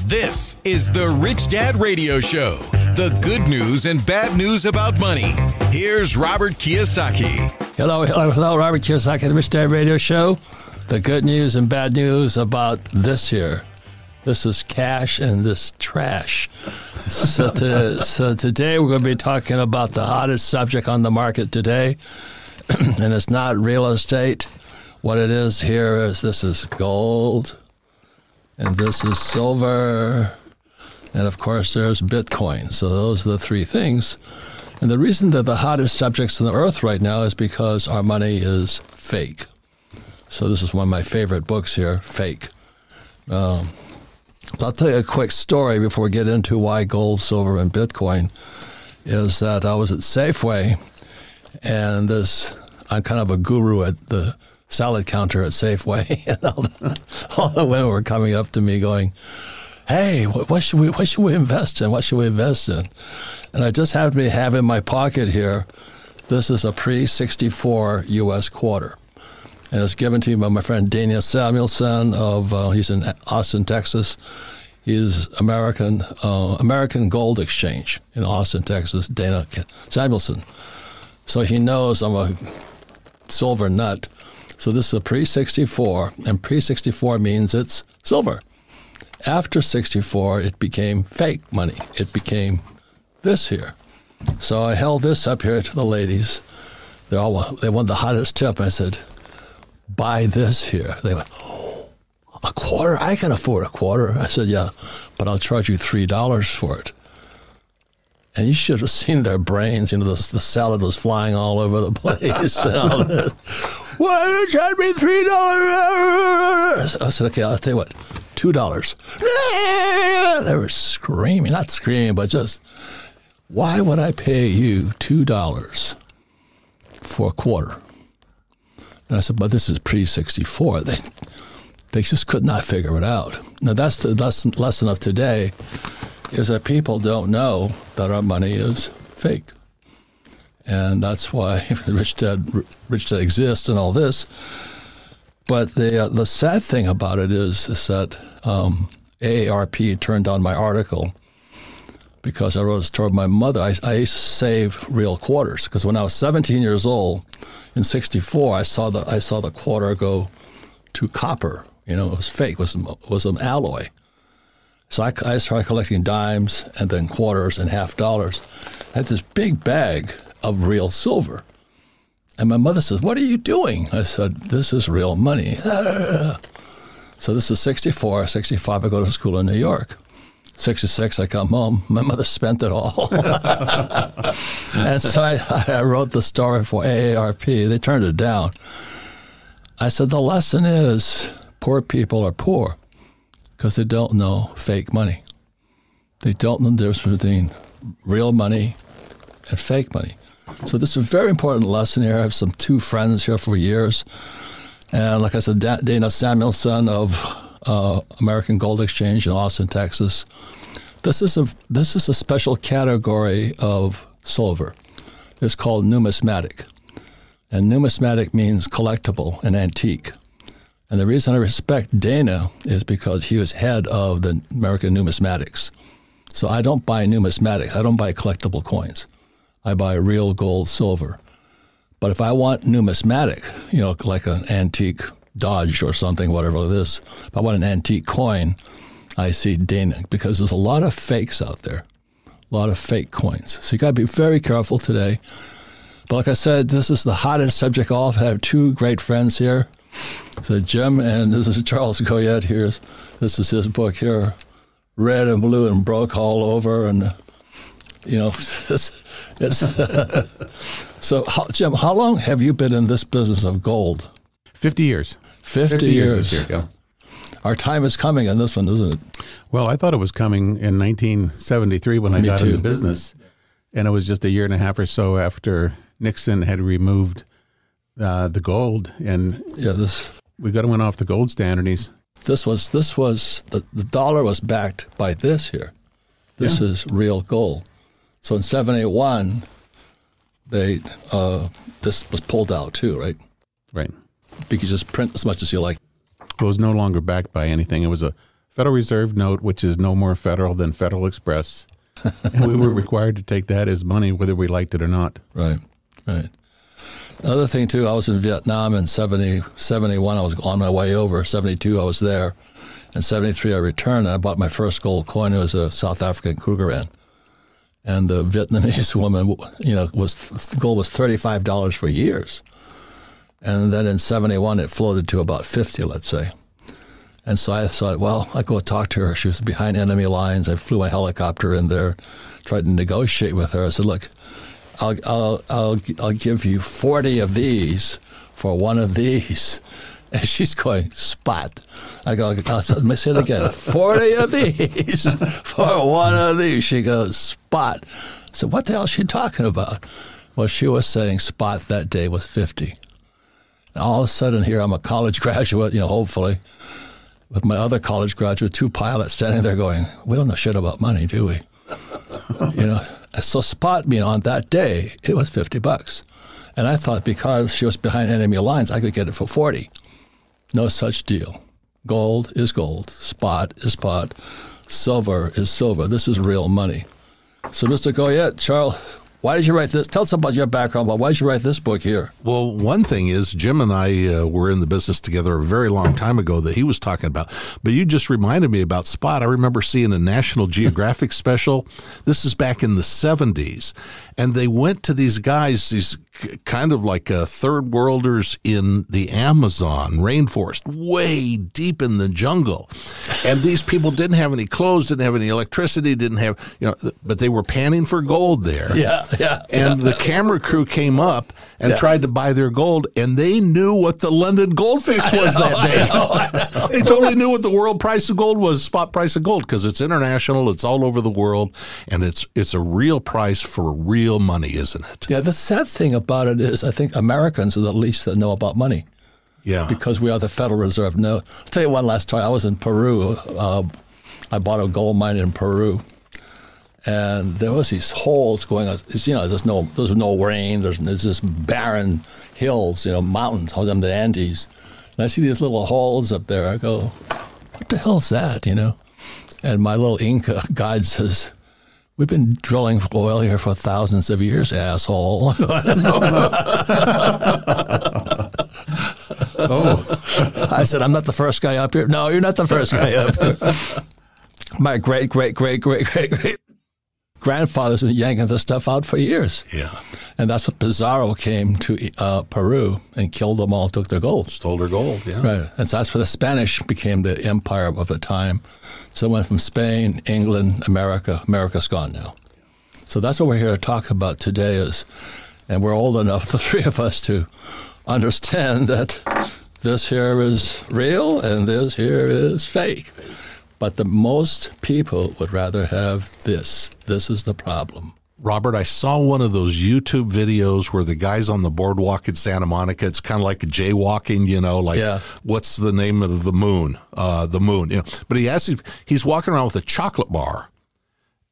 This is the Rich Dad Radio Show. The good news and bad news about money. Here's Robert Kiyosaki. Hello, Robert Kiyosaki, the Rich Dad Radio Show. The good news and bad news about this here. This is cash and this trash. So today we're going to be talking about the hottest subject on the market today. And it's not real estate. What it is here is this is gold. And this is silver. And of course there's Bitcoin. So those are the three things. And the reason they're the hottest subjects on the earth right now is because our money is fake. So this is one of my favorite books here, Fake. I'll tell you a quick story before we get into why gold, silver, and Bitcoin. Is that I was at Safeway, and I'm kind of a guru at the salad counter at Safeway, and all the women were coming up to me going, "Hey, what should we invest in? What should we invest in?" And I just happened to have in my pocket here, this is a pre-64 U.S. quarter. And it's given to me by my friend Dana Samuelson he's in Austin, Texas. He's American Gold Exchange in Austin, Texas, Dana Samuelson. So he knows I'm a silver nut. So this is a pre-64, and pre-64 means it's silver. After 64, it became fake money. It became this here. So I held this up here to the ladies. They want the hottest tip. I said, buy this here. They went, oh, a quarter? I can afford a quarter. I said, yeah, but I'll charge you $3 for it. And you should have seen their brains. You know, the salad was flying all over the place and all this. Why did you charge me $3? I said, okay, I'll tell you what, $2. They were screaming, not screaming, but just, why would I pay you $2 for a quarter? And I said, but this is pre-64. They just could not figure it out. Now, that's the lesson of today, is that people don't know that our money is fake. And that's why Rich Dad exists and all this. But the sad thing about it is that AARP turned on my article because I wrote a story of my mother. I used to save real quarters because when I was 17 years old, in '64, I saw the quarter go to copper. You know, it was fake. It was an alloy. So I started collecting dimes and then quarters and half dollars. I had this big bag of real silver. And my mother says, "What are you doing?" I said, "This is real money." So this is 64, 65, I go to school in New York. 66, I come home. My mother spent it all. And so I wrote the story for AARP. They turned it down. I said, the lesson is poor people are poor because they don't know fake money. They don't know the difference between real money and fake money. So this is a very important lesson here. I have two friends here for years. And like I said, Dana Samuelson of American Gold Exchange in Austin, Texas. This is a special category of silver. It's called numismatic. And numismatic means collectible and antique. And the reason I respect Dana is because he was head of the American Numismatics. So I don't buy numismatics. I don't buy collectible coins. I buy real gold, silver. But if I want numismatic, you know, like an antique Dodge or something, whatever it is, if I want an antique coin, I see Dana, because there's a lot of fakes out there, a lot of fake coins. So you got to be very careful today. But like I said, this is the hottest subject of all. I have two great friends here. So Jim, and this is Charles Goyette here. This is his book here, red and blue and broke all over. And, you know, So, Jim, how long have you been in this business of gold? 50 years. 50 years. This year ago. Our time is coming in this one, isn't it? Well, I thought it was coming in 1973 when I got into business. And it was just a year and a half or so after Nixon had removed the gold. And we went off the gold standard. The dollar was backed by this here. This is real gold. So in 781, this was pulled out too, right? Right. You could just print as much as you like. It was no longer backed by anything. It was a Federal Reserve note, which is no more federal than Federal Express. And we were required to take that as money, whether we liked it or not. Right, right. Another thing, too, I was in Vietnam in 71. I was on my way over. 72, I was there. In 73, I returned, and I bought my first gold coin. It was a South African Krugerrand. And the Vietnamese woman, gold was $35 for years. And then in 71, it floated to about 50, let's say. And so I thought, well, I'll go talk to her. She was behind enemy lines. I flew my helicopter in there, tried to negotiate with her. I said, look, I'll give you 40 of these for one of these. And she's going, spot. I go, let me say it again, 40 of these for one of these. She goes, spot. I said, what the hell is she talking about? Well, she was saying spot that day was 50. And all of a sudden here, I'm a college graduate, hopefully, with my other college graduate, 2 pilots standing there going, we don't know shit about money, do we? So spot me on that day, it was $50. And I thought because she was behind enemy lines, I could get it for 40. No such deal. Gold is gold. Spot is spot. Silver is silver. This is real money. So, Mr. Goyette, Charles, why did you write this? Tell us about your background, but why did you write this book here? Well, one thing is Jim and I were in the business together a very long time ago that he was talking about. But you just reminded me about spot. I remember seeing a National Geographic special. This is back in the 70s. And they went to these guys, these kind of like third worlders in the Amazon rainforest, way deep in the jungle. And these people didn't have any clothes, didn't have any electricity, didn't have, but they were panning for gold there. Yeah. And the camera crew came up and tried to buy their gold, and they knew what the London gold fix was that day. I know. They totally knew what the world price of gold was, spot price of gold, because it's international, it's all over the world, and it's a real price for real money, isn't it? Yeah, the sad thing about it is I think Americans are the least that know about money. Yeah. Because we are the Federal Reserve. No, I'll tell you one last story. I was in Peru. I bought a gold mine in Peru. And there was these holes going on. There's no rain. There's just barren hills, mountains, all them the Andes. And I see these little holes up there. I go, what the hell is that, And my little Inca guide says, we've been drilling for oil here for thousands of years, asshole. Oh. I said, I'm not the first guy up here. No, you're not the first guy up here. My great grandfather's been yanking this stuff out for years. Yeah. And that's what Pizarro came to Peru and killed them all, took their gold. Stole their gold, yeah. Right. And so that's where the Spanish became the empire of the time. So it went from Spain, England, America. America's gone now. So that's what we're here to talk about today and we're old enough, the three of us, to understand that this here is real and this here is fake. But the most people would rather have this. This is the problem. Robert, I saw one of those YouTube videos where the guy's on the boardwalk in Santa Monica. It's kind of like jaywalking, what's the name of the moon? The moon. But he's walking around with a chocolate bar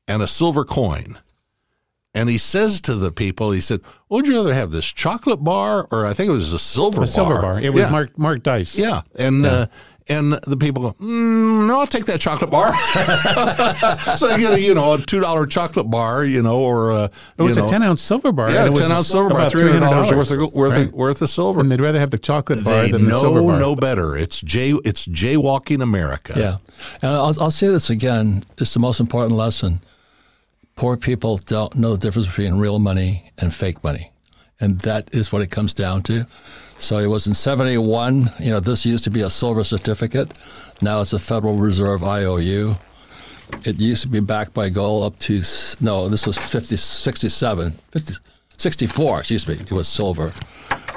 and a silver coin. And he says to the people, he said, would you rather have this chocolate bar or I think it was a silver bar? A silver bar. It was Mark Dice. Yeah. And the people go, no, I'll take that chocolate bar. So they get a $2 chocolate bar, or it was a 10-ounce silver bar. Yeah, a 10-ounce silver bar, $300 worth of silver. And they'd rather have the chocolate bar than the silver bar. They know better. It's jaywalking America. Yeah, and I'll say this again. It's the most important lesson. Poor people don't know the difference between real money and fake money. And that is what it comes down to. So it was in 71, this used to be a silver certificate. Now it's a Federal Reserve IOU. It used to be backed by gold up to, this was 64, it was silver.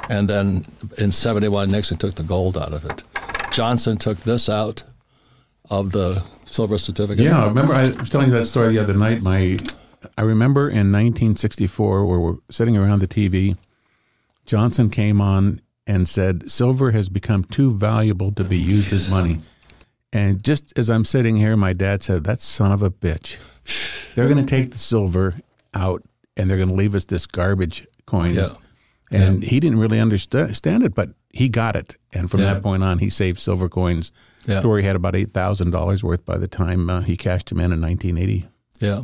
And then in 71, Nixon took the gold out of it. Johnson took this out of the silver certificate. Yeah, I remember I was telling you that story the other night. I remember in 1964, where we're sitting around the TV, Johnson came on and said, silver has become too valuable to be used as money. And just as I'm sitting here, my dad said, that son of a bitch. They're going to take the silver out and they're going to leave us this garbage coins. Yeah. And he didn't really understand it, but he got it. And from that point on, he saved silver coins to where he had about $8,000 worth by the time he cashed them in 1980. Yeah.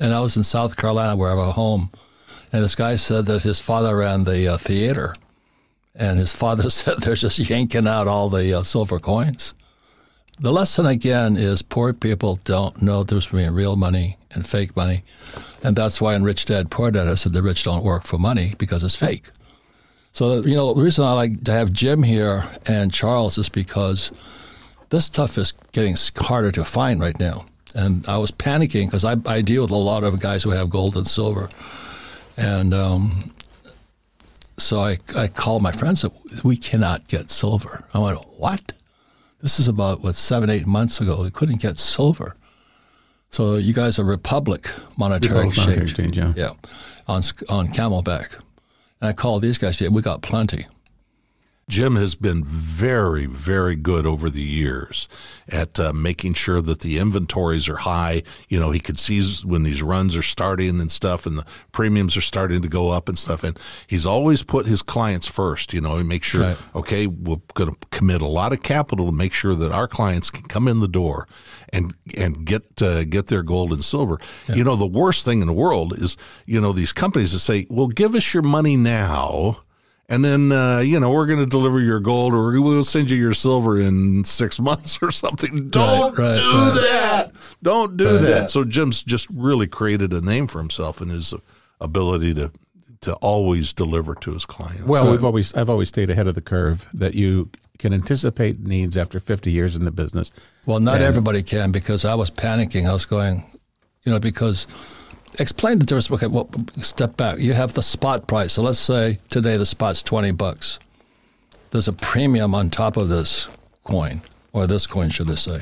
And I was in South Carolina where I have a home. And this guy said that his father ran the theater. And his father said they're just yanking out all the silver coins. The lesson, again, is poor people don't know the difference between real money and fake money. And that's why in Rich Dad, Poor Dad, I said the rich don't work for money because it's fake. So, the reason I like to have Jim here and Charles is because this stuff is getting harder to find right now. And I was panicking because I deal with a lot of guys who have gold and silver. And so I called my friends and said, we cannot get silver. I went, what? This is about, 7-8 months ago. We couldn't get silver. So you guys are Republic Monetary Exchange. Yeah, on Camelback. And I called these guys, we got plenty. Jim has been very, very good over the years at making sure that the inventories are high. He could see when these runs are starting and stuff, and the premiums are starting to go up and stuff. And he's always put his clients first, and make sure, okay, we're going to commit a lot of capital to make sure that our clients can come in the door and get their gold and silver. Yeah. The worst thing in the world is, these companies that say, well, give us your money now. And then, we're going to deliver your gold, or we'll send you your silver in 6 months or something. Don't do that. Don't do that. So Jim's just really created a name for himself and his ability to always deliver to his clients. Well, I've always stayed ahead of the curve, that you can anticipate needs after 50 years in the business. Well, not everybody can, because I was panicking. I was going, because... Explain the difference. Okay, well, step back. You have the spot price. So let's say today the spot's $20. There's a premium on top of this coin, or this coin, should I say.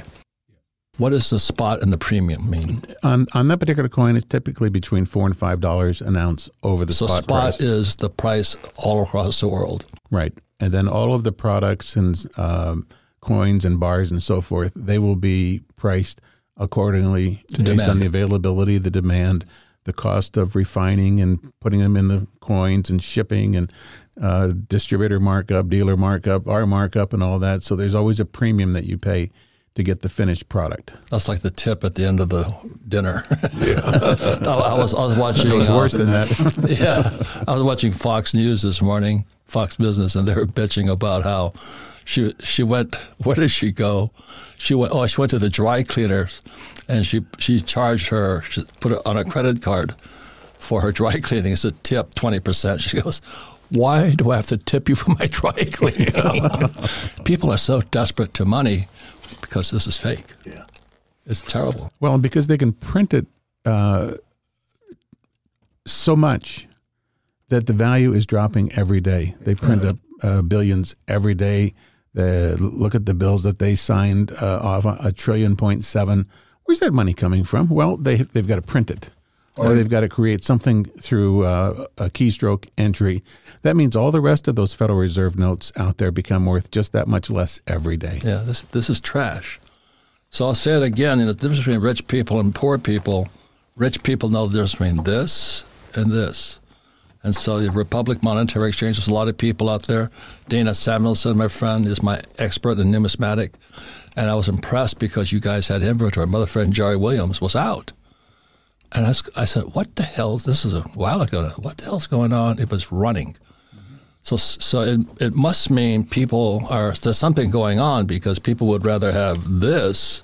What does the spot and the premium mean? On that particular coin, it's typically between $4 and $5 an ounce over the spot price. So spot is the price all across the world. Right. And then all of the products and coins and bars and so forth, they will be priced accordingly based on the availability, the demand, the cost of refining and putting them in the coins and shipping and distributor markup, dealer markup, our markup and all that. So there's always a premium that you pay to get the finished product. That's like the tip at the end of the dinner. I was watching. It was worse than that. Yeah, I was watching Fox News this morning, Fox Business, and they were bitching about how she went. Where did she go? She went to the dry cleaners, and she charged her. She put it on a credit card for her dry cleaning. It's a tip 20%. She goes, why do I have to tip you for my dry cleaning? People are so desperate to money because this is fake. Yeah, it's terrible. Well, because they can print it so much that the value is dropping every day. They print up billions every day. Look at the bills that they signed off $1.7 trillion. Where's that money coming from? Well, they've got to print it. Or they've got to create something through a keystroke entry. That means all the rest of those Federal Reserve notes out there become worth just that much less every day. Yeah, this is trash. So I'll say it again, the difference between rich people and poor people, rich people know the difference between this and this. And so the Republic Monetary Exchange, there's a lot of people out there. Dana Samuelson, my friend, is my expert in numismatic. And I was impressed because you guys had inventory. My other friend, Jerry Williams, was out. And I said, what the hell? This is a while ago. What the hell's going on? It was running. So it must mean there's something going on, because people would rather have this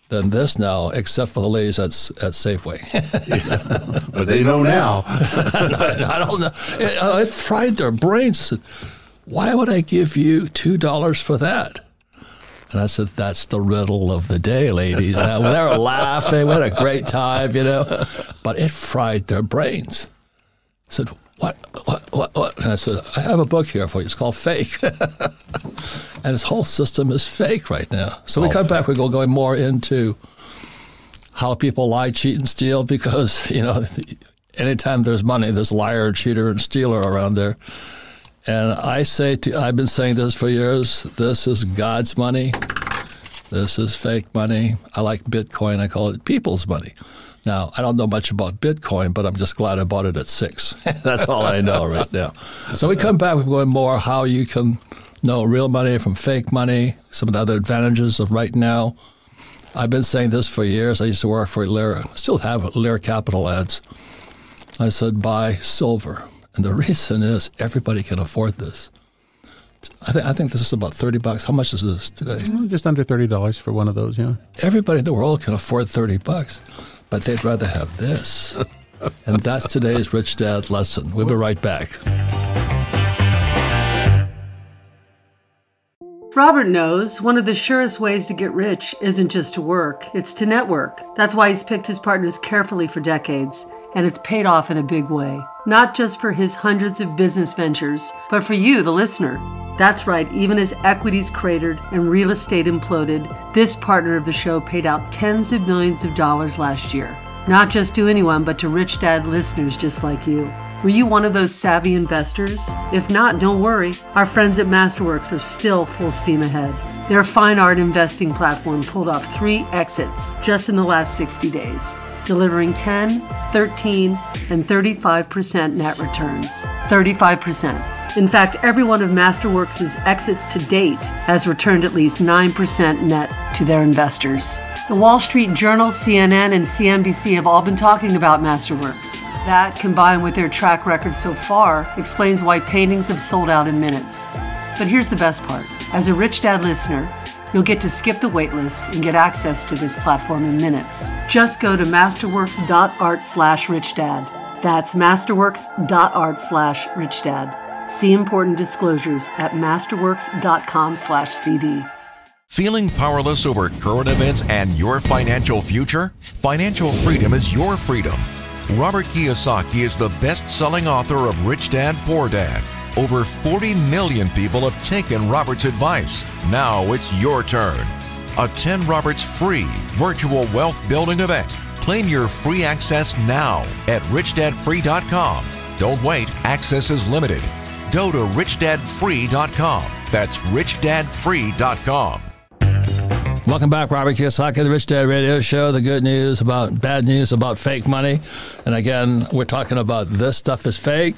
than this now, except for the ladies at Safeway. Yeah, but they know now. I don't know. It fried their brains. I said, why would I give you $2 for that? And I said, that's the riddle of the day, ladies. They were laughing. We had a great time, But it fried their brains. I said, what? And I said, I have a book here for you. It's called Fake. And this whole system is fake right now. So we come back, we're going more into how people lie, cheat, and steal, because, anytime there's money, there's liar, cheater, and stealer around there. And I've been saying this for years, this is God's money. This is fake money. I like Bitcoin. I call it people's money. Now, I don't know much about Bitcoin, but I'm just glad I bought it at 6. That's all I know right now. So we come back, we're going more how you can know real money from fake money, some of the other advantages of right now. I've been saying this for years. I used to work for Lear, still have Lear Capital ads. I said, buy silver. And the reason is everybody can afford this. I think this is about $30. How much is this today? Just under $30 for one of those, yeah. Everybody in the world can afford $30, but they'd rather have this. And that's today's Rich Dad lesson. We'll be right back. Robert knows one of the surest ways to get rich isn't just to work, it's to network. That's why he's picked his partners carefully for decades, and it's paid off in a big way. Not just for his hundreds of business ventures, but for you, the listener. That's right, even as equities cratered and real estate imploded, this partner of the show paid out tens of millions of dollars last year. Not just to anyone, but to Rich Dad listeners just like you. Were you one of those savvy investors? If not, don't worry. Our friends at Masterworks are still full steam ahead. Their fine art investing platform pulled off 3 exits just in the last 60 days, delivering 10, 13, and 35% net returns. 35%. In fact, every one of Masterworks' exits to date has returned at least 9% net to their investors. The Wall Street Journal, CNN, and CNBC have all been talking about Masterworks. That, combined with their track record so far, explains why paintings have sold out in minutes. But here's the best part. As a Rich Dad listener, you'll get to skip the waitlist and get access to this platform in minutes. Just go to masterworks.art/richdad. That's masterworks.art/richdad. See important disclosures at masterworks.com/CD. Feeling powerless over current events and your financial future? Financial freedom is your freedom. Robert Kiyosaki is the best-selling author of Rich Dad, Poor Dad. Over 40 million people have taken Robert's advice. Now it's your turn. Attend Robert's free virtual wealth building event. Claim your free access now at richdadfree.com. Don't wait, access is limited. Go to richdadfree.com. That's richdadfree.com. Welcome back, Robert Kiyosaki, the Rich Dad Radio Show. The good news about bad news about fake money. And again, we're talking about this stuff is fake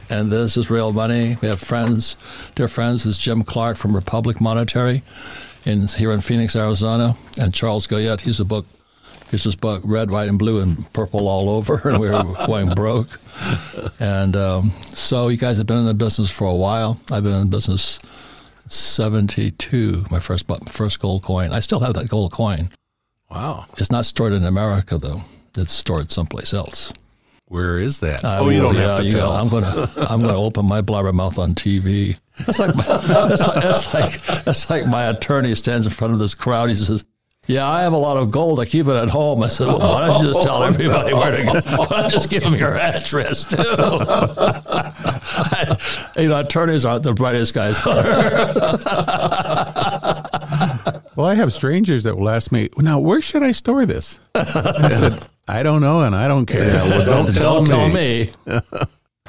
and this is real money. We have friends, dear friends, this is Jim Clark from Republic Monetary here in Phoenix, Arizona. And Charles Goyette, he's his book, Red, White, and Blue, and Purple all over, and we were going broke. And so you guys have been in the business for a while. I've been in the business 72, my first gold coin. I still have that gold coin. Wow. It's not stored in America, though. It's stored someplace else. Where is that? You don't have to tell. I'm gonna open my blabbermouth on TV. That's like my attorney stands in front of this crowd. He says, "Yeah, I have a lot of gold. I keep it at home." I said, "Well, why don't you just tell everybody where to go? Why don't you just give them your address, too?" Attorneys aren't the brightest guys on earth. Well, I have strangers that will ask me, "Now, where should I store this?" I said, "I don't know, and I don't care." Yeah, well, don't tell me.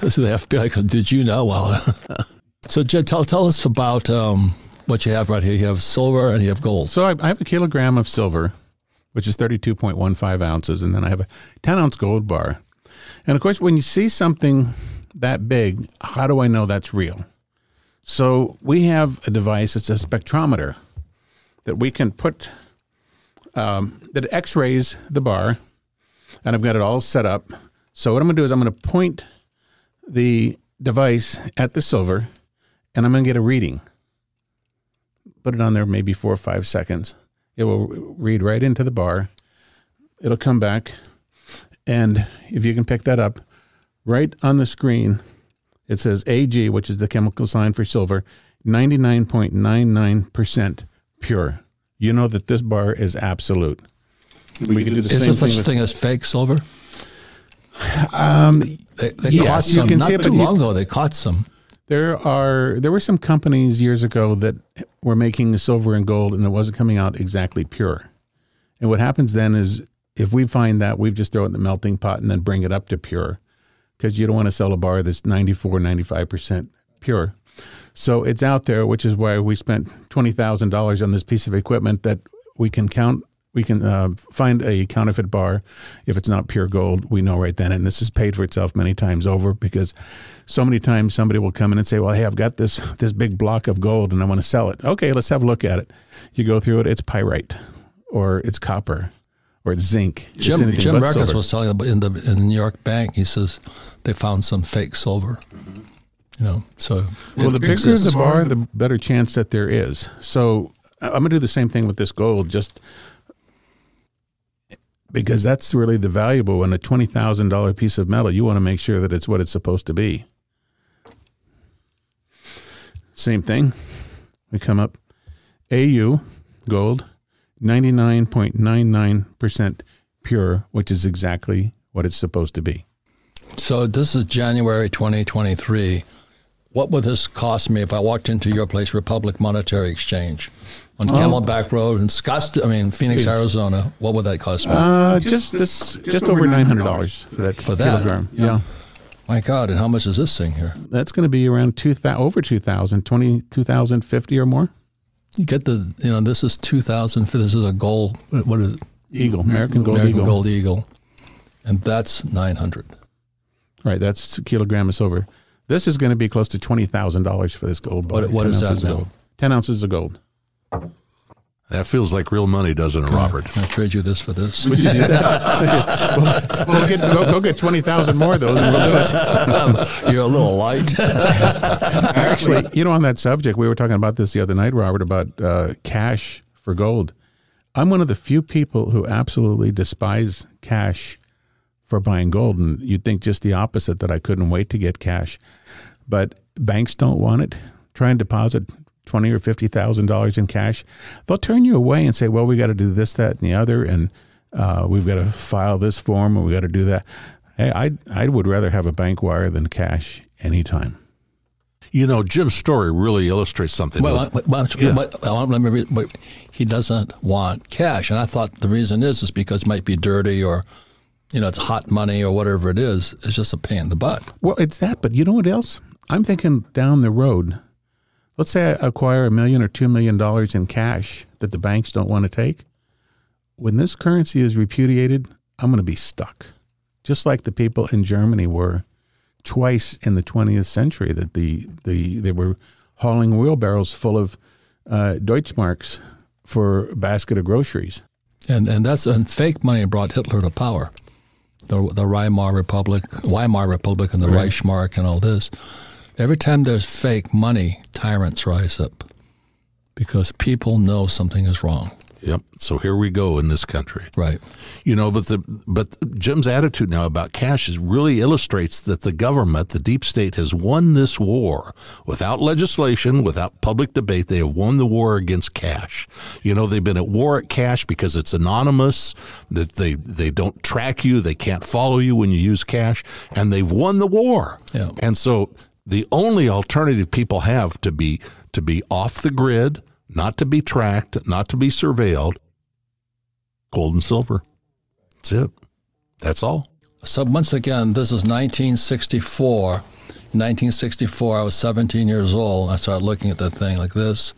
So the FBI goes, "Did you know?" Well, so Jed, tell us about what you have right here. You have silver and you have gold. So I have a kilogram of silver, which is 32.15 ounces, and then I have a 10-ounce gold bar. And of course, when you see something that big, how do I know that's real? So we have a device, it's a spectrometer, that we can put, that x-rays the bar, and I've got it all set up. So what I'm going to do is I'm going to point the device at the silver, and I'm going to get a reading. Put it on there maybe 4 or 5 seconds. It will read right into the bar. It'll come back, and if you can pick that up, right on the screen, it says AG, which is the chemical sign for silver, 99.99% pure. You know that this bar is absolute. We can do the is same there such a thing as fake silver? They yes, caught some. Not too long ago, they caught some. There were some companies years ago that were making silver and gold, and it wasn't coming out exactly pure. And what happens then is, if we find that, we just throw it in the melting pot and then bring it up to pure, because you don't want to sell a bar that's 94, 95% pure. So it's out there, which is why we spent $20,000 on this piece of equipment that we can find a counterfeit bar. If it's not pure gold, we know right then. And this has paid for itself many times over, because so many times somebody will come in and say, well, hey, I've got this big block of gold and I want to sell it. Okay, let's have a look at it. You go through it, it's pyrite, or it's copper, or it's zinc. Jim Records was telling in the New York bank, he says they found some fake silver. You know, so well, the bigger the bar, the better chance that there is. So I'm going to do the same thing with this gold, just because that's really the valuable one. A $20,000 piece of metal, you want to make sure that it's what it's supposed to be. Same thing. We come up, AU gold, 99.99% pure, which is exactly what it's supposed to be. So this is January 2023. What would this cost me if I walked into your place, Republic Monetary Exchange, on Camelback Road in Phoenix, Arizona? What would that cost me? Just over $900 for that kilogram. Yeah. My God! And how much is this thing here? That's going to be around over 2,000, 2,050 or more. You get this is 2,000. This is a gold. What is it? Eagle, American Gold American Eagle. Gold Eagle, and that's 900. Right, that's a kilogram of silver. This is going to be close to $20,000 for this gold bar. What is that now? 10 ounces of gold. That feels like real money, doesn't it, Robert? Can I trade you this for this? Would you do that? Go get 20,000 more of those and we'll do it. You're a little light. Actually, on that subject, we were talking about this the other night, Robert, about cash for gold. I'm one of the few people who absolutely despise cash for buying gold, and you'd think just the opposite, that I couldn't wait to get cash. But banks don't want it. Try and deposit $20,000 or $50,000 in cash. They'll turn you away and say, well, we got to do this, that, and the other, and we've got to file this form, and we got to do that. Hey, I would rather have a bank wire than cash anytime. Jim's story really illustrates something. But he doesn't want cash, and I thought the reason is because it might be dirty, or it's hot money, or whatever it is. It's just a pain in the butt. Well, it's that, but you know what else? I'm thinking down the road. Let's say I acquire $1 million or $2 million in cash that the banks don't want to take. When this currency is repudiated, I'm going to be stuck, just like the people in Germany were twice in the 20th century, that they were hauling wheelbarrows full of Deutschmarks for a basket of groceries. And fake money brought Hitler to power. The Weimar Republic and the Reichsmark and all this. Every time there's fake money, tyrants rise up because people know something is wrong. Yep. So here we go in this country. Right. But Jim's attitude now about cash really illustrates that the government, the deep state, has won this war without legislation, without public debate. They have won the war against cash. They've been at war at cash because it's anonymous, that they don't track you, they can't follow you when you use cash, and they've won the war. Yeah. And so the only alternative people have to be off the grid, not to be tracked, not to be surveilled, gold and silver. That's it. That's all. So once again, this is 1964. In 1964, I was 17 years old, and I started looking at that thing like this.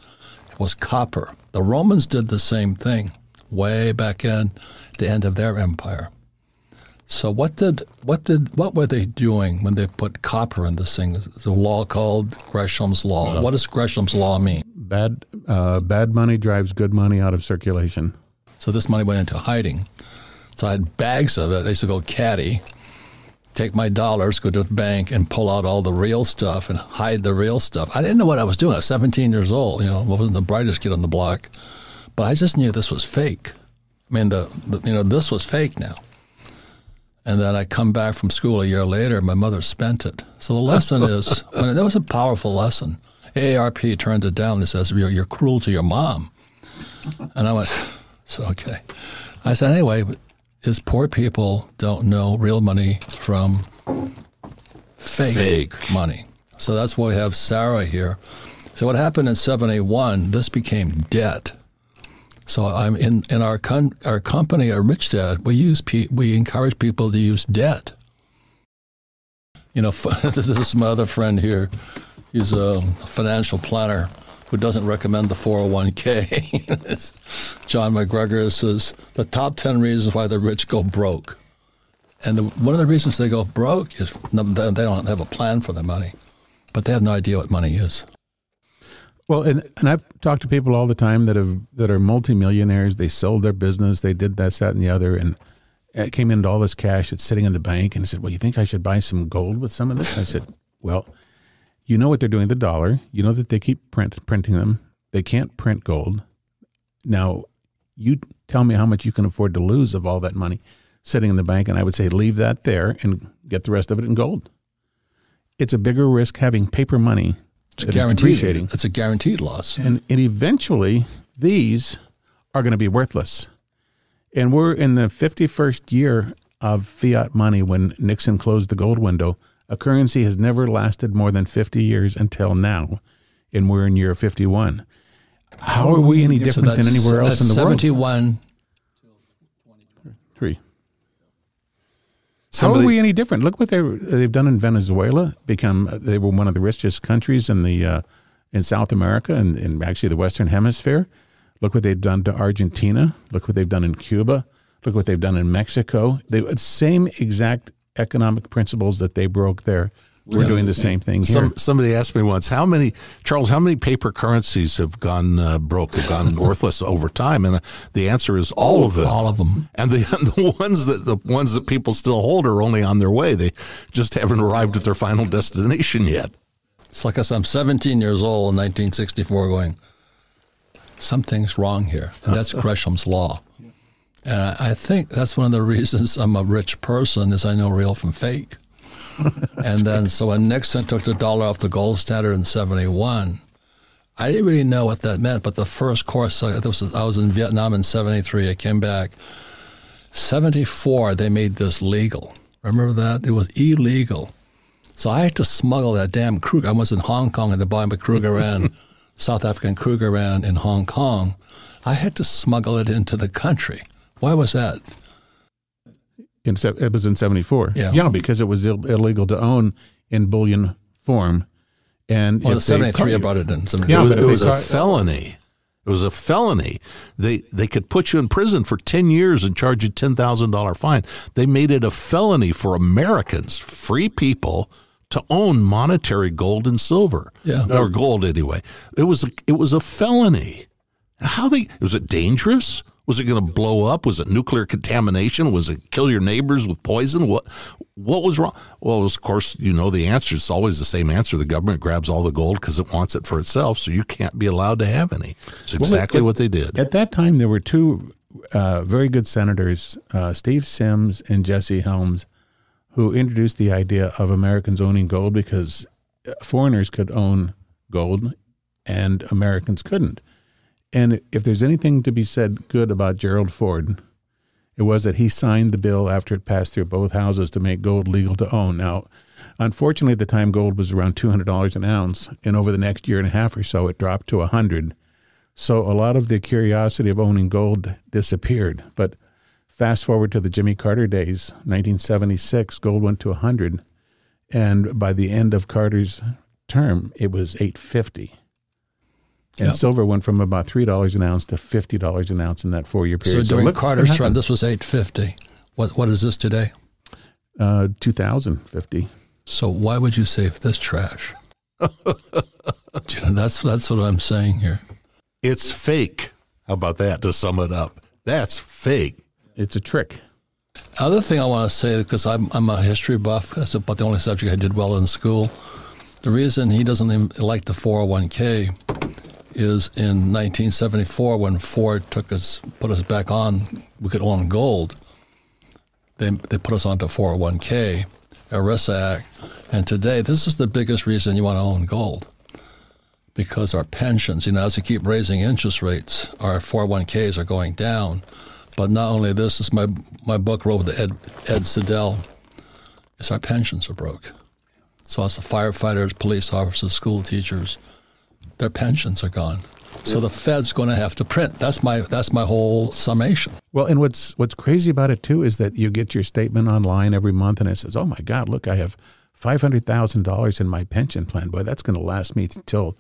It was copper. The Romans did the same thing way back in the end of their empire. So what were they doing when they put copper in this thing? There's a law called Gresham's Law. What does Gresham's Law mean? Bad money drives good money out of circulation. So this money went into hiding. So I had bags of it. I used to go caddy, take my dollars, go to the bank, and pull out all the real stuff and hide the real stuff. I didn't know what I was doing. I was 17 years old. I wasn't the brightest kid on the block, but I just knew this was fake. I mean, this was fake now. And then I come back from school a year later, my mother spent it. So the lesson is, that was a powerful lesson. AARP turned it down and says, you're cruel to your mom. And I went, so okay. I said, anyway, is poor people don't know real money from fake money. So that's why we have Sarah here. So what happened in 71, this became debt. So I'm in our company, our Rich Dad, we encourage people to use debt. This is my other friend here. He's a financial planner, who doesn't recommend the 401k. John McGregor says the top 10 reasons why the rich go broke. And one of the reasons they go broke is they don't have a plan for their money, but they have no idea what money is. Well, and I've talked to people all the time that are multimillionaires. They sold their business. They did this, that, and the other, and it came into all this cash that's sitting in the bank. And I said, well, you think I should buy some gold with some of this? I said, well, you know what they're doing with the dollar. You know that they keep printing them. They can't print gold. Now, you tell me how much you can afford to lose of all that money sitting in the bank, and I would say leave that there and get the rest of it in gold. It's a bigger risk having paper money that is depreciating. It's a guaranteed loss. And eventually, these are going to be worthless. And we're in the 51st year of fiat money when Nixon closed the gold window. A currency has never lasted more than 50 years until now, and we're in year 51. How are we any different than anywhere else in the world? 71. How are we any different? Look what they've done in Venezuela. They were one of the richest countries in South America and actually the Western Hemisphere. Look what they've done to Argentina. Look what they've done in Cuba. Look what they've done in Mexico. The same exact economic principles that they broke there. We're doing the same thing here. Somebody asked me once, Charles, how many paper currencies have gone broke, have gone worthless over time? And the answer is all of them. All of them. And the ones that people still hold are only on their way. They just haven't arrived at their final destination yet. It's like I'm 17 years old in 1964 going, something's wrong here. And that's Gresham's law. And I think that's one of the reasons I'm a rich person is I know real from fake. And then, so when Nixon took the dollar off the gold standard in 71, I didn't really know what that meant. But the first course, I was in Vietnam in 73. I came back. 74, they made this legal. Remember that? It was illegal. So I had to smuggle that damn Kruger. I was in Hong Kong at the bottom of Krugerrand, South African Krugerrand in Hong Kong. I had to smuggle it into the country. Why was that? It was in 74. Yeah, because it was illegal to own in bullion form. And in 73, I brought it in. Yeah, it was a felony. It was a felony. They could put you in prison for 10 years and charge you $10,000 fine. They made it a felony for Americans, free people, to own monetary gold and silver. Yeah, or gold anyway. It was a felony. Was it dangerous? Was it going to blow up? Was it nuclear contamination? Was it kill your neighbors with poison? What was wrong? Well, of course, you know the answer. It's always the same answer. The government grabs all the gold because it wants it for itself, so you can't be allowed to have any. It's exactly what they did. At that time, there were two very good senators, Steve Sims and Jesse Helms, who introduced the idea of Americans owning gold because foreigners could own gold and Americans couldn't. And if there's anything to be said good about Gerald Ford, it was that he signed the bill after it passed through both houses to make gold legal to own. Now, unfortunately, at the time, gold was around $200 an ounce, and over the next year and a half or so, it dropped to $100. So a lot of the curiosity of owning gold disappeared. But fast forward to the Jimmy Carter days, 1976, gold went to $100, and by the end of Carter's term, it was $850. And silver went from about $3 an ounce to $50 an ounce in that 4-year period. So during Carter's term, this was $850. What is this today? $2,050. So why would you save this trash? That's what I'm saying here. It's fake. How about that to sum it up? That's fake. It's a trick. Other thing I want to say, because I'm a history buff, that's about the only subject I did well in school. The reason he doesn't even like the 401k is in 1974 when Ford put us back on, we could own gold. They put us onto 401k, ERISA Act, and today this is the biggest reason you want to own gold, because our pensions, as we keep raising interest rates, our 401ks are going down. But not only this, is my book wrote with Ed Siddell, is our pensions are broke. So it's the firefighters, police officers, school teachers, their pensions are gone. So the Fed's going to have to print. That's my whole summation. Well, and what's crazy about it too is that you get your statement online every month, and it says, "Oh my God, look, I have $500,000 in my pension plan. Boy, that's going to last me till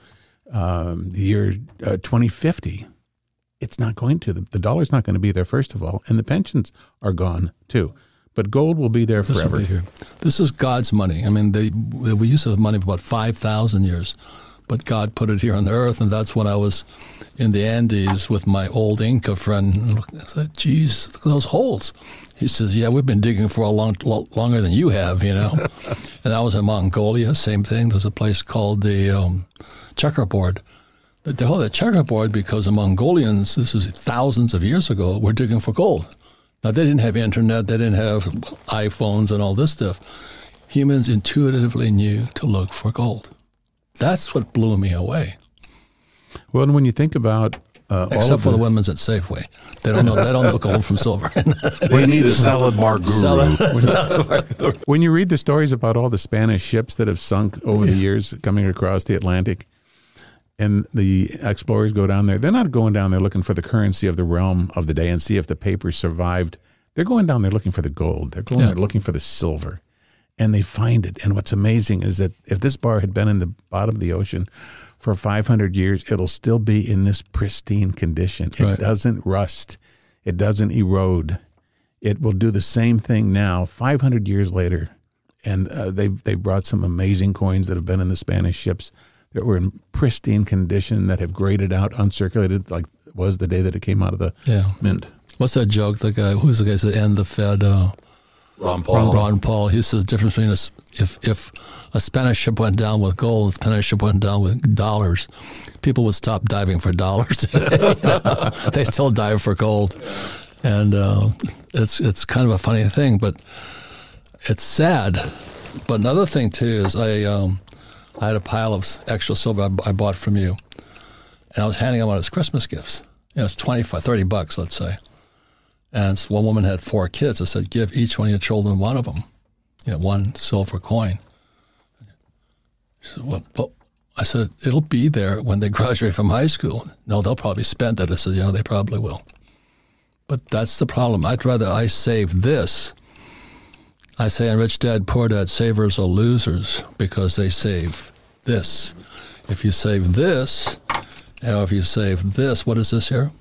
the year 2050, it's not going to. The dollar's not going to be there, first of all, and the pensions are gone too. But gold will be there forever. This will be here. This is God's money. I mean, we used to have money for about 5,000 years, but God put it here on the earth, and that's when I was in the Andes with my old Inca friend. I said, geez, look at those holes. He says, yeah, we've been digging for a longer than you have, you know. And I was in Mongolia, same thing. There's a place called the checkerboard. They call it checkerboard because the Mongolians, this is thousands of years ago, were digging for gold. Now, they didn't have internet. They didn't have iPhones and all this stuff. Humans intuitively knew to look for gold. That's what blew me away. Well, and when you think about except for the women's at Safeway, they don't know gold from silver. We need a salad bar guru. When you read the stories about all the Spanish ships that have sunk over the years coming across the Atlantic, and the explorers go down there, they're not going down there looking for the currency of the realm of the day and see if the paper survived. They're going down there looking for the gold. They're going there looking for the silver. And they find it. And what's amazing is that if this bar had been in the bottom of the ocean for 500 years, it'll still be in this pristine condition. It doesn't rust. It doesn't erode. It will do the same thing now, 500 years later. And they've brought some amazing coins that have been in the Spanish ships that were in pristine condition, that have graded out, uncirculated, like it was the day that it came out of the mint. What's that joke? Who's the guy that end the Fed? Ron Paul. Ron Paul. He says the difference between if a Spanish ship went down with gold and a Spanish ship went down with dollars, people would stop diving for dollars today. They still dive for gold. And it's kind of a funny thing, but it's sad. But another thing, too, is I had a pile of extra silver I bought from you, and I was handing them out as Christmas gifts. You know, it's $25, $30, let's say. And one woman had 4 kids. I said, give each one of your children one of them, you know, one silver coin. She said, well, I said, it'll be there when they graduate from high school. No, they'll probably spend it. I said, yeah, they probably will. But that's the problem. I'd rather I save this. I say on Rich Dad, Poor Dad, savers are losers because they save this. If you save this, and if you save this, what is this here?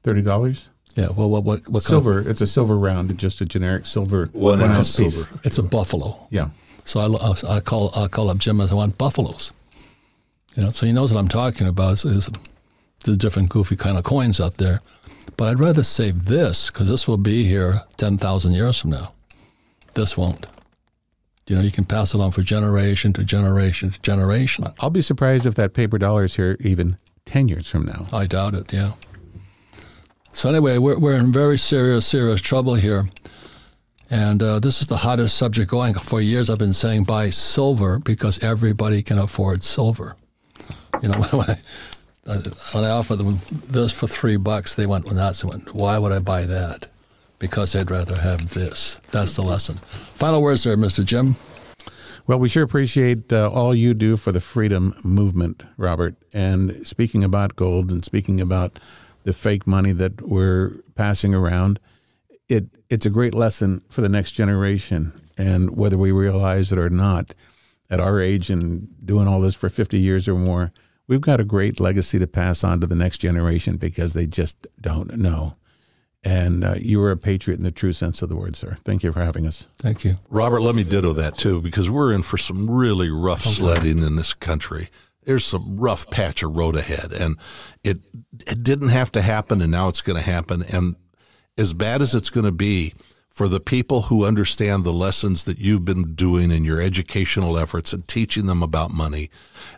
$30? Yeah, well, what silver? It's a silver round, just a generic silver 1 ounce piece. It's a buffalo. Yeah. So I call up Jim and I want buffaloes. You know, so he knows what I'm talking about. There's different goofy kind of coins out there, but I'd rather save this because this will be here 10,000 years from now. This won't. You know, you can pass it on for generation to generation to generation. I'll be surprised if that paper dollar is here even 10 years from now. I doubt it, yeah. So anyway, we're in very serious trouble here. And this is the hottest subject going. For years I've been saying buy silver because everybody can afford silver. You know, when I offered them this for $3, they went nuts. They went, why would I buy that? Because they'd rather have this. That's the lesson. Final words there, Mr. Jim. Well, we sure appreciate all you do for the freedom movement, Robert. And speaking about gold and speaking about the fake money that we're passing around, it's a great lesson for the next generation. And whether we realize it or not, at our age and doing all this for 50 years or more, we've got a great legacy to pass on to the next generation because they just don't know. And you were a patriot in the true sense of the word, sir. Thank you for having us. Thank you. Robert, let me ditto that, too, because we're in for some really rough sledding in this country. There's some rough patch of road ahead, and it didn't have to happen, and now it's going to happen. And as bad as it's going to be, for the people who understand the lessons that you've been doing in your educational efforts and teaching them about money,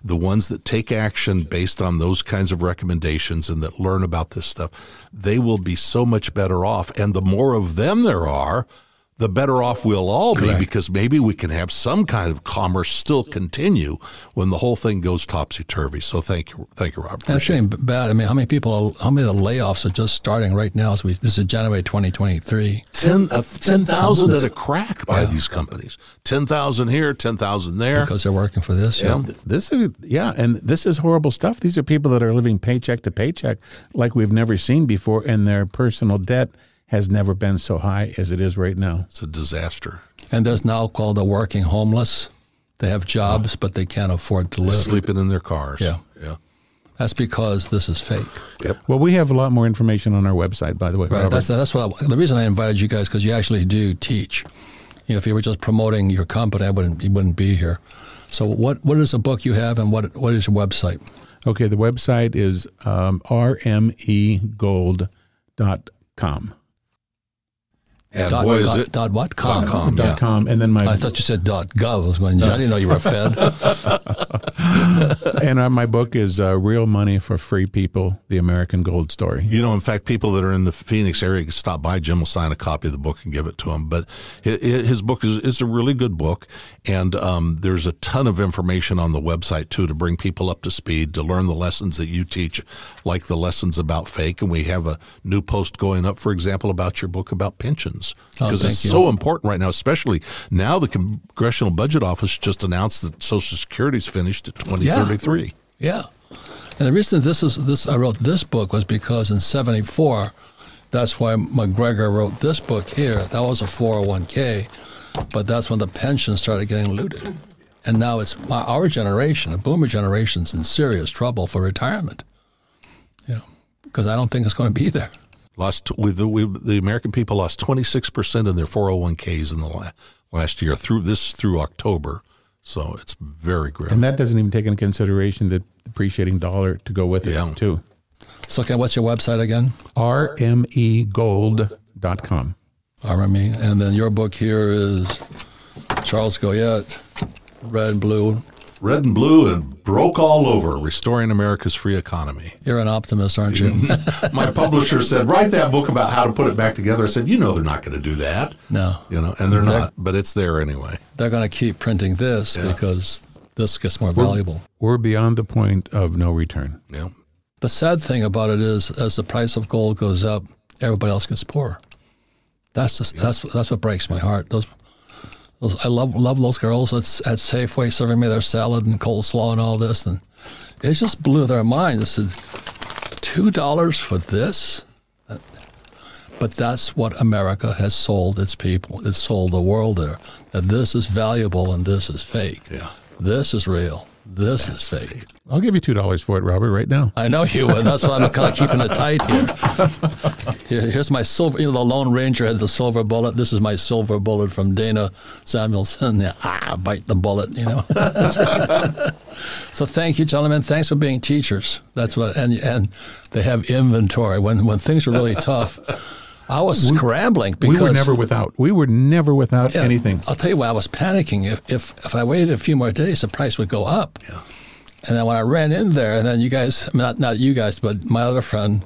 the ones that take action based on those kinds of recommendations and that learn about this stuff, they will be so much better off. And the more of them there are, the better off we'll all be, because maybe we can have some kind of commerce still continue when the whole thing goes topsy-turvy. So thank you, Robert. That's shame bad. I mean, how many of the layoffs are just starting right now? This is January 2023. 10,000 at a crack by these companies. 10,000 here, 10,000 there. Because they're working for this. Yeah. And this is horrible stuff. These are people that are living paycheck to paycheck like we've never seen before, and their personal debt has never been so high as it is right now. It's a disaster. And there's now called the working homeless. They have jobs, but they can't afford to live. Sleeping in their cars. Yeah. That's because this is fake. Yep. Well, we have a lot more information on our website, by the way. Right. That's the reason I invited you guys, because you actually do teach. You know, if you were just promoting your company, you wouldn't be here. So what is the book you have, and what is your website? Okay, the website is rmegold.com. And boy, is it .what? .com. .com, yeah. .com, and then I thought you said .gov. I was going, I didn't know you were Fed. And my book is Real Money for Free People, The American Gold Story. You know, in fact, people that are in the Phoenix area can stop by. Jim will sign a copy of the book and give it to them. But his book is a really good book, and there's a ton of information on the website, too, to bring people up to speed, to learn the lessons that you teach, like the lessons about fake. And we have a new post going up, for example, about your book about pensions. Because it's so important right now, especially now the Congressional Budget Office just announced that Social Security's finished at 2033. Yeah. And the reason I wrote this book was because in 74, that's why McGregor wrote this book here. That was a 401k, but that's when the pensions started getting looted. And now it's our generation, the boomer generation's in serious trouble for retirement. You know, because I don't think it's going to be there. The American people lost 26% in their 401ks in the last year through October. So it's very grim. And that doesn't even take into consideration the depreciating dollar to go with it, too. So, okay, what's your website again? rmegold.com. RME. And then your book here is Charles Goyette, Red and Blue. Red and Blue and Broke All Over, Restoring America's Free Economy. You're an optimist, aren't you? My publisher said, write that book about how to put it back together. I said, they're not going to do that. No. And they're not, but it's there anyway. They're going to keep printing this because this gets more valuable. We're beyond the point of no return. Yeah. The sad thing about it is, as the price of gold goes up, everybody else gets poorer. That's what breaks my heart. I love those girls at Safeway serving me their salad and coleslaw and all this, and it just blew their mind. They said, $2 for this? But that's what America has sold its people. It's sold the world there, that this is valuable and this is fake. Yeah. This is real. This is fake. I'll give you $2 for it, Robert, right now. I know you would. That's why I'm kind of keeping it tight here. Here's my silver. The Lone Ranger had the silver bullet. This is my silver bullet from Dana Samuelson. Bite the bullet, So thank you, gentlemen. Thanks for being teachers. That's what. And they have inventory when things are really tough. I was scrambling because we were never without anything. I'll tell you why I was panicking. If I waited a few more days, the price would go up. Yeah. And then when I ran in there, and then you guys, not you guys, but my other friend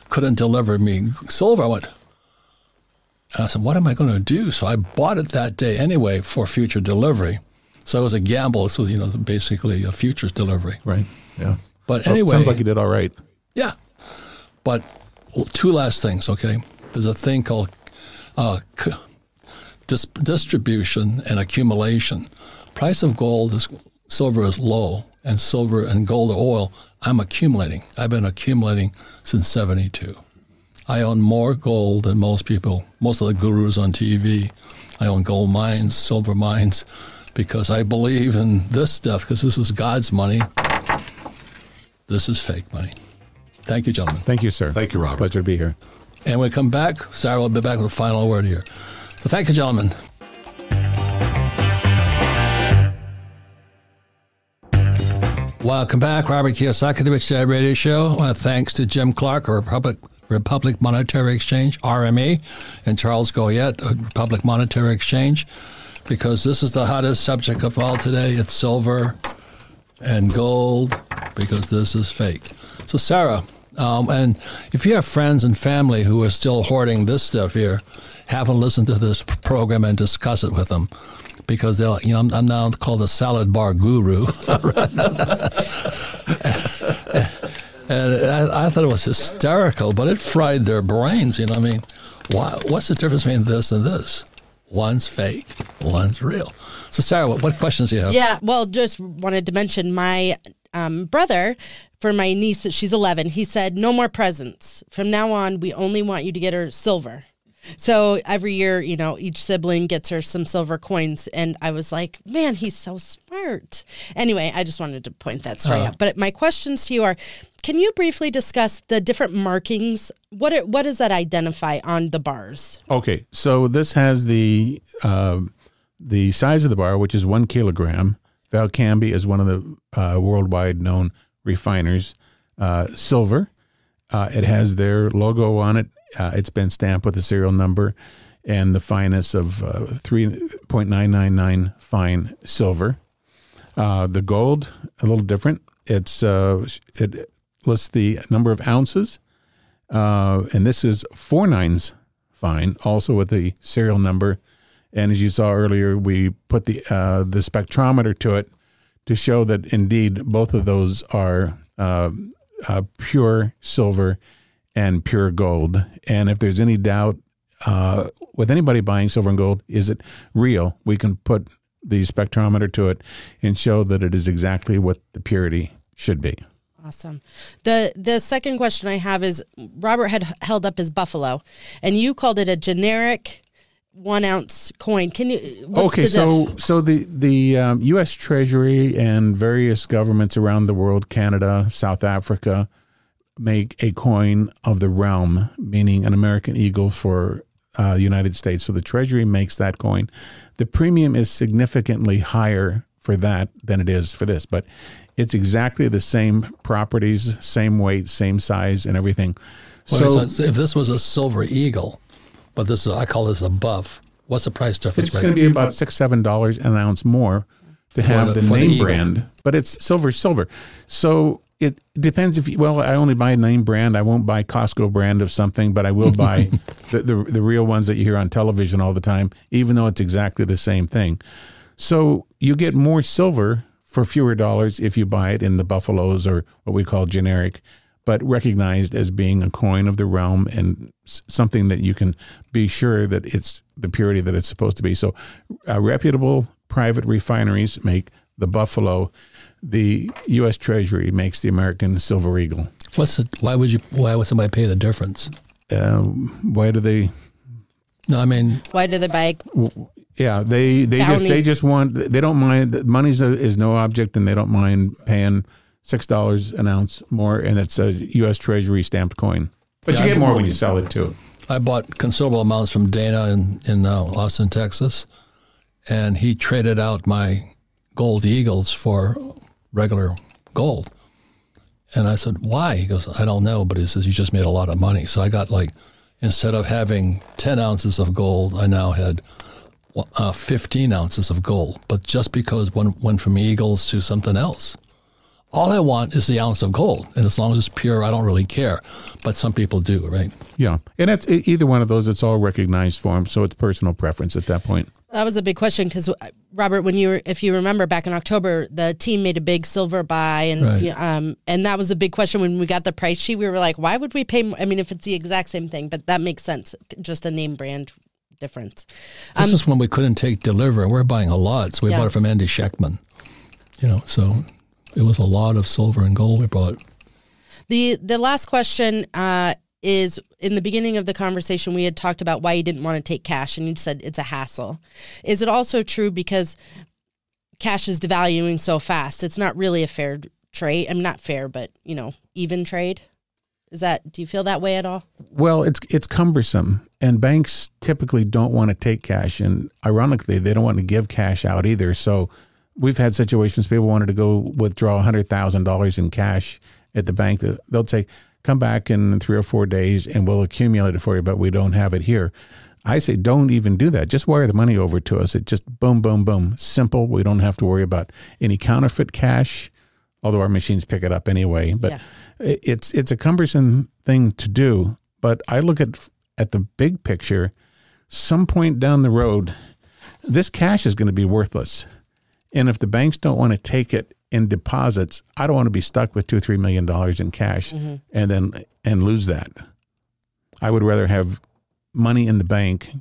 couldn't deliver me silver. I said, what am I going to do? So I bought it that day anyway for future delivery. So it was a gamble. So, basically a futures delivery. Right. Yeah. But anyway. Sounds like you did all right. Yeah. But two last things, okay? There's a thing called distribution and accumulation. Price of silver is low, and silver and gold or oil, I'm accumulating. I've been accumulating since 72. I own more gold than most people, most of the gurus on TV. I own gold mines, silver mines, because I believe in this stuff, because this is God's money. This is fake money. Thank you, gentlemen. Thank you, sir. Thank you, Robert. Pleasure to be here. And when we come back, Sarah will be back with a final word here. So thank you, gentlemen. Welcome back. Robert Kiyosaki, The Rich Dad Radio Show. Thanks to Jim Clark, Republic Monetary Exchange, RME, and Charles Goyette, Republic Monetary Exchange, because this is the hottest subject of all today. It's silver and gold, because this is fake. So, Sarah, and if you have friends and family who are still hoarding this stuff here, have them listen to this program and discuss it with them, because they'll, I'm now called a salad bar guru. And I thought it was hysterical, but it fried their brains. What's the difference between this and this? One's fake, one's real. So, Sarah, what questions do you have? Yeah, well, just wanted to mention my brother, for my niece, she's 11, he said, no more presents. From now on, we only want you to get her silver. So every year, each sibling gets her some silver coins. And I was like, man, he's so smart. Anyway, I just wanted to point that story out. But my questions to you are, can you briefly discuss the different markings? What does that identify on the bars? Okay, so this has the size of the bar, which is 1 kilogram. Valcambi is one of the worldwide known refiners. Silver, it has their logo on it. It's been stamped with a serial number and the fineness of 3.999 fine silver. The gold, a little different. It lists the number of ounces, and this is 4 nines fine, also with the serial number. And as you saw earlier, we put the spectrometer to it to show that indeed both of those are pure silver and pure gold. And if there's any doubt with anybody buying silver and gold, is it real? We can put the spectrometer to it and show that it is exactly what the purity should be. Awesome. The second question I have is, Robert had held up his buffalo, and you called it a generic 1 ounce coin. Can you? So the U.S. Treasury and various governments around the world, Canada, South Africa, make a coin of the realm, meaning an American eagle for the United States. So the Treasury makes that coin. The premium is significantly higher for that than it is for this, but it's exactly the same properties, same weight, same size, and everything. So if this was a silver eagle, but I call this a buff, what's the price difference? It's going to be about $6-7 an ounce more to have the name brand, but it's silver. So it depends I only buy name brand. I won't buy Costco brand of something, but I will buy the real ones that you hear on television all the time, even though it's exactly the same thing. So you get more silver for fewer dollars if you buy it in the buffaloes, or what we call generic, but recognized as being a coin of the realm and something that you can be sure that it's the purity that it's supposed to be. So reputable private refineries make the buffalo. The U.S. Treasury makes the American silver eagle. Why would somebody pay the difference? Why do they? No, I mean, why do they buy? Yeah, they just want. They don't mind. Money is no object, and they don't mind paying $6 an ounce more, and it's a U.S. Treasury stamped coin. But you get more when you sell it too. I bought considerable amounts from Dana in Austin, Texas, and he traded out my gold eagles for regular gold. And I said, why? He goes, I don't know, but he says, you just made a lot of money. So I got instead of having 10 ounces of gold, I now had 15 ounces of gold, but just because one went from eagles to something else. All I want is the ounce of gold, and as long as it's pure, I don't really care. But some people do, right? Yeah, and it's either one of those. It's all recognized for them, so it's personal preference at that point. That was a big question because, Robert, if you remember back in October, the team made a big silver buy, and right. And that was a big question when we got the price sheet. We were like, why would we pay more? I mean, if it's the exact same thing, but that makes sense. Just a name brand difference. This is when we couldn't take delivery. We're buying a lot, so we bought it from Andy Scheckman. So it was a lot of silver and gold we bought. The last question is, in the beginning of the conversation, we had talked about why you didn't want to take cash, and you said it's a hassle. Is it also true because cash is devaluing so fast? It's not really a fair trade. I mean, not fair, but even trade. Do you feel that way at all? Well, it's cumbersome, and banks typically don't want to take cash, and ironically, they don't want to give cash out either. So we've had situations people wanted to go withdraw $100,000 in cash at the bank. They'll say, come back in 3 or 4 days and we'll accumulate it for you, but we don't have it here. I say, don't even do that. Just wire the money over to us. It just boom, boom, boom. Simple. We don't have to worry about any counterfeit cash, although our machines pick it up anyway. But it's a cumbersome thing to do. But I look at the big picture. Some point down the road, this cash is going to be worthless. And if the banks don't want to take it in deposits, I don't want to be stuck with $2 or $3 million in cash and lose that. I would rather have money in the bank,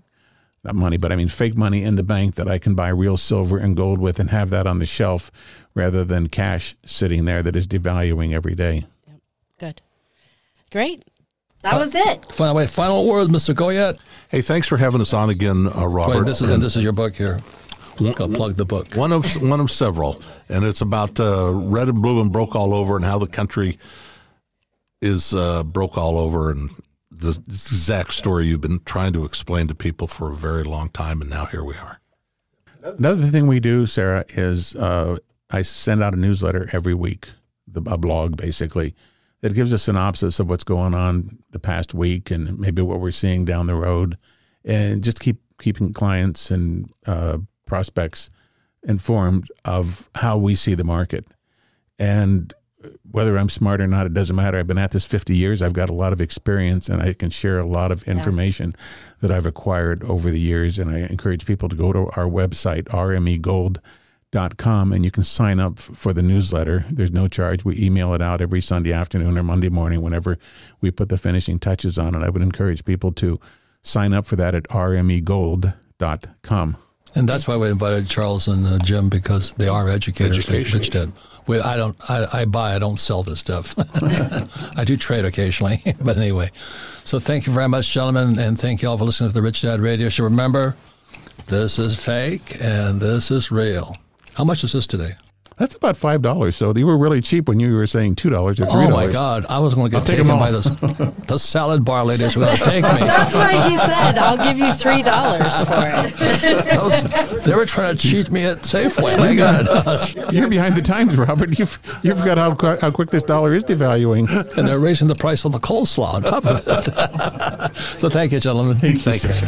not money, but I mean fake money in the bank that I can buy real silver and gold with and have that on the shelf rather than cash sitting there that is devaluing every day. Yep. Good. Great. That was it. Final words, Mr. Goyette. Hey, thanks for having us on again, Robert. Wait, this is your book here. I'll plug the book. One of several, and it's about red and blue and broke all over, and how the country is broke all over, and the exact story you've been trying to explain to people for a very long time, and now here we are. Another thing we do, Sarah, is I send out a newsletter every week, a blog basically, that gives a synopsis of what's going on the past week and maybe what we're seeing down the road, and just keeping clients and prospects informed of how we see the market. And whether I'm smart or not, it doesn't matter. I've been at this 50 years. I've got a lot of experience, and I can share a lot of information that I've acquired over the years. And I encourage people to go to our website, rmegold.com, and you can sign up for the newsletter. There's no charge. We email it out every Sunday afternoon or Monday morning whenever we put the finishing touches on it. I would encourage people to sign up for that at rmegold.com. And that's why we invited Charles and Jim, because they are educators. Rich Dad. I buy, I don't sell this stuff. I do trade occasionally, but anyway. So thank you very much, gentlemen, and thank you all for listening to the Rich Dad Radio Show. Remember, this is fake and this is real. How much is this today? That's about $5. So they were really cheap when you were saying $2 or $3. Oh my God! I was going to get taken by the salad bar ladies. Were going to take me. That's why he said, "I'll give you $3 for it." They were trying to cheat me at Safeway. My God! You're behind the times, Robert. You forgot how quick this dollar is devaluing, and they're raising the price of the coleslaw on top of it. So thank you, gentlemen. Thank you, sir.